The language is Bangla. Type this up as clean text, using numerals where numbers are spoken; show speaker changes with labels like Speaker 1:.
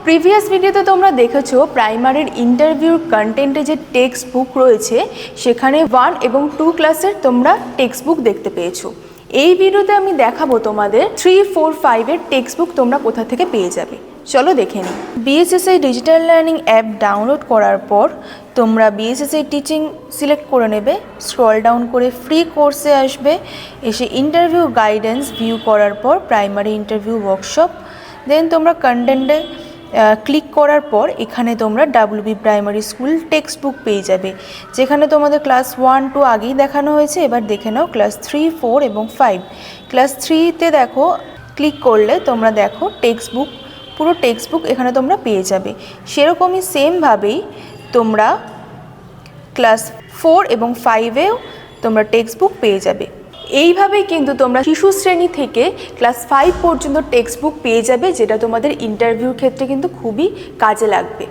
Speaker 1: প্রিভিয়াস ভিডিওতে তোমরা দেখেছো প্রাইমারির ইন্টারভিউর কন্টেন্টে যে টেক্সট বুক রয়েছে সেখানে 1 এবং 2 ক্লাসের তোমরা টেক্সট বুক দেখতে পেয়েছো। এই ভিডিওতে আমি দেখাবো তোমাদের 3, 4, 5 এর টেক্সট বুক তোমরা কোথা থেকে পেয়ে যাবে। চলো দেখে নিই। BSSI digital learning app download করার পর তোমরা বিএসএসআই টিচিং সিলেক্ট করে নেবে, স্ক্রল ডাউন করে ফ্রি কোর্সে আসবে, এসে ইন্টারভিউ গাইডেন্স ভিউ করার পর প্রাইমারি ইন্টারভিউ ওয়ার্কশপ, দেন তোমরা কন্টেন্টে ক্লিক করার পর এখানে তোমরা WB primary school text book পেয়ে যাবে, যেখানে তোমাদের ক্লাস 1, 2 আগেই দেখানো হয়েছে। এবার দেখে নাও ক্লাস 3, 4 এবং 5। ক্লাস 3তে দেখো, ক্লিক করলে তোমরা দেখো টেক্সট বুক, পুরো টেক্সট বুক এখানে তোমরা পেয়ে যাবে। সেরকমই সেমভাবেই তোমরা ক্লাস 4 এবং 5এও তোমরা টেক্সট বুক পেয়ে যাবে। এইভাবেই কিন্তু তোমরা শিশু শ্রেণী থেকে ক্লাস 5 পর্যন্ত টেক্সট বুক পেয়ে যাবে, যেটা তোমাদের ইন্টারভিউর ক্ষেত্রে কিন্তু খুবই কাজে লাগবে।